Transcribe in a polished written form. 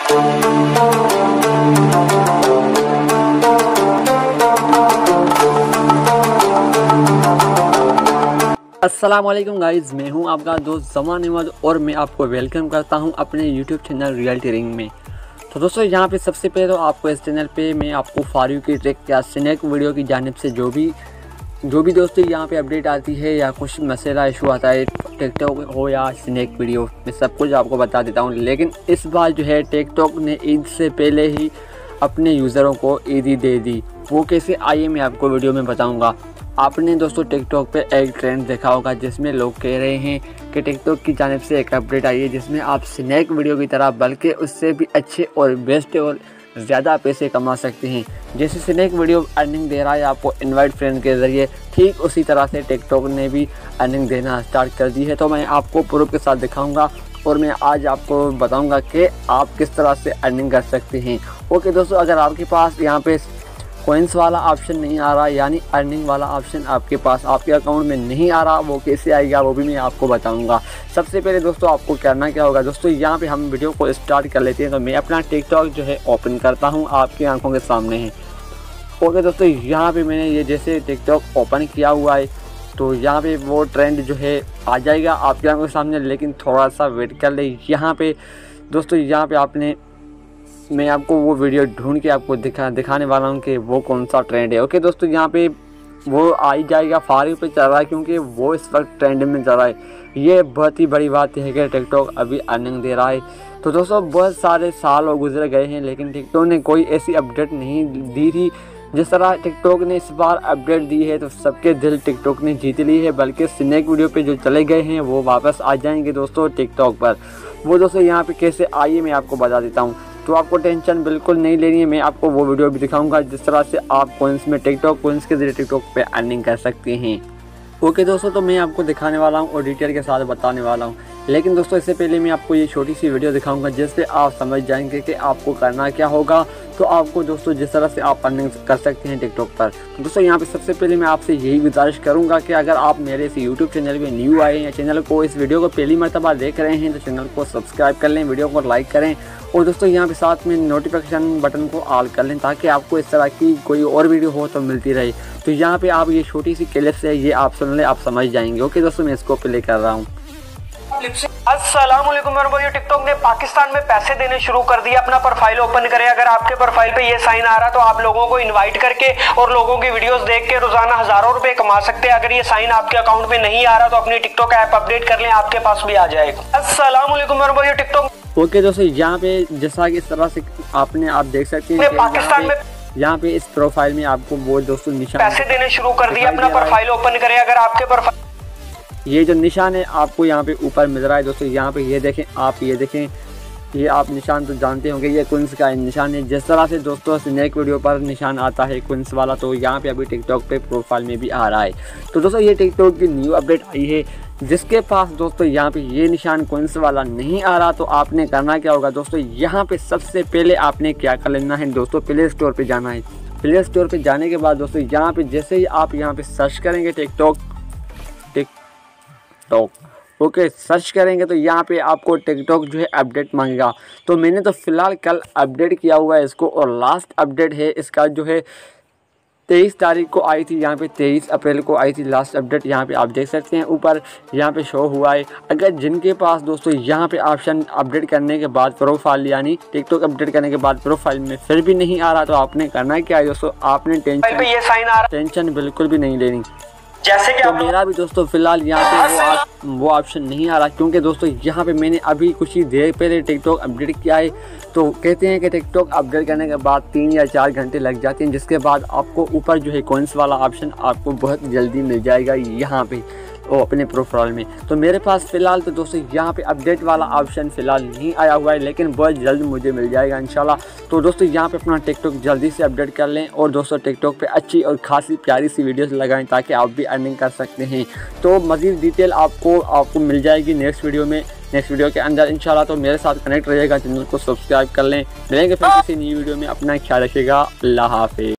अस्सलामुअलैकुम गाइज़, मैं हूं आपका दोस्त जमान अहमद और मैं आपको वेलकम करता हूं अपने यूट्यूब चैनल रियलिटी रिंग में। तो दोस्तों यहाँ पे सबसे पहले तो आपको इस चैनल पे मैं आपको फारू की ट्रिक या स्नैक वीडियो की जानिब से जो भी दोस्तों यहाँ पे अपडेट आती है या कुछ मसला इशू आता है टिकटॉक हो या स्नैक वीडियो, मैं सब कुछ आपको बता देता हूँ। लेकिन इस बार जो है टिकटॉक ने ईद से पहले ही अपने यूज़रों को ईदी दे दी। वो कैसे, आइए मैं आपको वीडियो में बताऊँगा। आपने दोस्तों टिकटॉक पे एक ट्रेंड देखा होगा जिसमें लोग कह रहे हैं कि टिकटॉक की जानिब से एक अपडेट आई है जिसमें आप स्नैक वीडियो की तरह बल्कि उससे भी अच्छे और बेस्ट और ज़्यादा पैसे कमा सकते हैं। जैसे स्नैक वीडियो अर्निंग दे रहा है आपको इनवाइट फ्रेंड के ज़रिए, ठीक उसी तरह से टिकटॉक ने भी अर्निंग देना स्टार्ट कर दी है। तो मैं आपको प्रूफ के साथ दिखाऊँगा और मैं आज आपको बताऊँगा कि आप किस तरह से अर्निंग कर सकते हैं। ओके दोस्तों, अगर आपके पास यहाँ पे कॉइन्स वाला ऑप्शन नहीं आ रहा, यानी अर्निंग वाला ऑप्शन आपके पास आपके अकाउंट में नहीं आ रहा, वो कैसे आएगा वो भी मैं आपको बताऊंगा। सबसे पहले दोस्तों आपको करना क्या होगा, दोस्तों यहाँ पे हम वीडियो को स्टार्ट कर लेते हैं। तो मैं अपना टिकटॉक जो है ओपन करता हूँ, आपकी आंखों के सामने है। ओके दोस्तों, यहाँ पे मैंने ये जैसे टिकटॉक ओपन किया हुआ है तो यहाँ पे वो ट्रेंड जो है आ जाएगा आपकी आंखों के सामने, लेकिन थोड़ा सा वेट कर ले। यहाँ पे दोस्तों यहाँ पे मैं आपको वो वीडियो ढूंढ के आपको दिखाने वाला हूँ कि वो कौन सा ट्रेंड है। ओके दोस्तों, यहाँ पे वो आ ही जाएगा, फारू पे चल रहा है क्योंकि वो इस वक्त ट्रेंड में चल रहा है। ये बहुत ही बड़ी बात है कि टिकटॉक अभी अर्निंग दे रहा है। तो दोस्तों बहुत सारे साल और गुजर गए हैं लेकिन टिकटॉक ने कोई ऐसी अपडेट नहीं दी थी जिस तरह टिकटॉक ने इस बार अपडेट दी है। तो सबके दिल टिकटॉक ने जीत ली है, बल्कि स्नैक वीडियो पे जो चले गए हैं वो वापस आ जाएंगे दोस्तों टिकटॉक पर। वो दोस्तों यहाँ पे कैसे, आइए मैं आपको बता देता हूँ। तो आपको टेंशन बिल्कुल नहीं लेनी है, मैं आपको वो वीडियो भी दिखाऊंगा जिस तरह से आप कॉइन्स में टिकटॉक कॉइन्स के जरिए टिकटॉक पे अर्निंग कर सकते हैं। ओके दोस्तों, तो मैं आपको दिखाने वाला हूँ और डिटेल के साथ बताने वाला हूँ। लेकिन दोस्तों इससे पहले मैं आपको ये छोटी सी वीडियो दिखाऊंगा जिससे आप समझ जाएंगे कि आपको करना क्या होगा। तो आपको दोस्तों जिस तरह से आप अर्निंग कर सकते हैं टिकटॉक पर। तो दोस्तों यहाँ पे सबसे पहले मैं आपसे यही गुजारिश करूँगा कि अगर आप मेरे इस यूट्यूब चैनल पे न्यू आए हैं या चैनल को इस वीडियो को पहली मरतबा देख रहे हैं तो चैनल को सब्सक्राइब कर लें, वीडियो को लाइक करें और दोस्तों यहाँ पे साथ में नोटिफिकेशन बटन को ऑल कर लें ताकि आपको इस तरह की कोई और वीडियो हो तो मिलती रहे। तो यहाँ पे आप ये छोटी सी क्लिप्स है, ये आप सुन लें, आप समझ जाएंगे। ओके दोस्तों, मैं इसको प्ले कर रहा हूँ। अस्सलामुअलैकुम मेरे भाइयों, टिकटॉक ने पाकिस्तान में पैसे देने शुरू कर दिए। अपना प्रोफाइल ओपन करें, अगर आपके प्रोफाइल पे ये साइन आ रहा तो आप लोगों को इनवाइट करके और लोगों की वीडियोस देख के रोजाना हजारों रुपए कमा सकते हैं। अगर ये साइन आपके अकाउंट में नहीं आ रहा तो अपनी टिकटॉक ऐप अपडेट कर लें, आपके पास भी आ जाएगा। अस्सलामुअलैकुम मेरे भाइयों, टिकटॉक। ओके दोस्तों, यहाँ पे जैसा कि इस तरह से आप देख सकते हैं पाकिस्तान में यहाँ पे इस प्रोफाइल में आपको वो दोस्तों निशान पैसे देने शुरू कर दिए। अपना प्रोफाइल ओपन करें, अगर आपके प्रोफाइल ये जो निशान है आपको यहाँ पे ऊपर मिल रहा है दोस्तों, यहाँ पे ये देखें, आप ये देखें, ये आप निशान तो जानते होंगे ये क्विंस का निशान है। जिस तरह से दोस्तों स्नैक वीडियो पर निशान आता है क्विंस वाला, तो यहाँ पे अभी टिकटॉक पे प्रोफाइल में भी आ रहा है। तो दोस्तों ये टिकटॉक की न्यू अपडेट आई है। जिसके पास दोस्तों यहाँ पे ये निशान क्विंस वाला नहीं आ रहा तो आपने करना क्या होगा दोस्तों, यहाँ पे सबसे पहले आपने क्या कर लेना है दोस्तों, प्ले स्टोर पे जाना है। प्ले स्टोर पे जाने के बाद दोस्तों यहाँ पे जैसे ही आप यहाँ पे सर्च करेंगे टिकटॉक ओके सर्च करेंगे तो यहाँ पे आपको टिकटॉक जो है अपडेट मांगेगा। तो मैंने तो फ़िलहाल कल अपडेट किया हुआ है इसको और लास्ट अपडेट है इसका जो है 23 तारीख को आई थी, यहाँ पे 23 अप्रैल को आई थी लास्ट अपडेट। यहाँ पे आप देख सकते हैं ऊपर यहाँ पे शो हुआ है। अगर जिनके पास दोस्तों यहाँ पे ऑप्शन अपडेट करने के बाद प्रोफाइल यानी टिकटॉक अपडेट करने के बाद प्रोफाइल में फिर भी नहीं आ रहा तो आपने करना क्या है दोस्तों, आपने टेंशन बिल्कुल भी नहीं लेनी। जैसे कि तो मेरा भी दोस्तों फिलहाल यहाँ पे वो ऑप्शन नहीं आ रहा क्योंकि दोस्तों यहाँ पे मैंने अभी कुछ ही देर पहले टिकटॉक अपडेट किया है। तो कहते हैं कि टिकटॉक अपडेट करने के बाद 3 या 4 घंटे लग जाते हैं, जिसके बाद आपको ऊपर जो है कॉइन्स वाला ऑप्शन आपको बहुत जल्दी मिल जाएगा यहाँ पे वो अपने प्रोफाइल में। तो मेरे पास फ़िलहाल तो दोस्तों यहाँ पे अपडेट वाला ऑप्शन फ़िलहाल नहीं आया हुआ है, लेकिन बहुत जल्द मुझे मिल जाएगा इंशाल्लाह। तो दोस्तों यहाँ पे अपना टिकटॉक जल्दी से अपडेट कर लें और दोस्तों टिकटॉक पे अच्छी और खासी प्यारी सी वीडियोस लगाएं ताकि आप भी अर्निंग कर सकते हैं। तो मज़ीद डिटेल आपको मिल जाएगी नेक्स्ट वीडियो के अंदर इंशाल्लाह। तो मेरे साथ कनेक्ट रहिएगा, चैनल को सब्सक्राइब कर लें। मिलेंगे फिर किसी नई वीडियो में, अपना ख्याल रखिएगा। अल्लाह हाफ़िज़।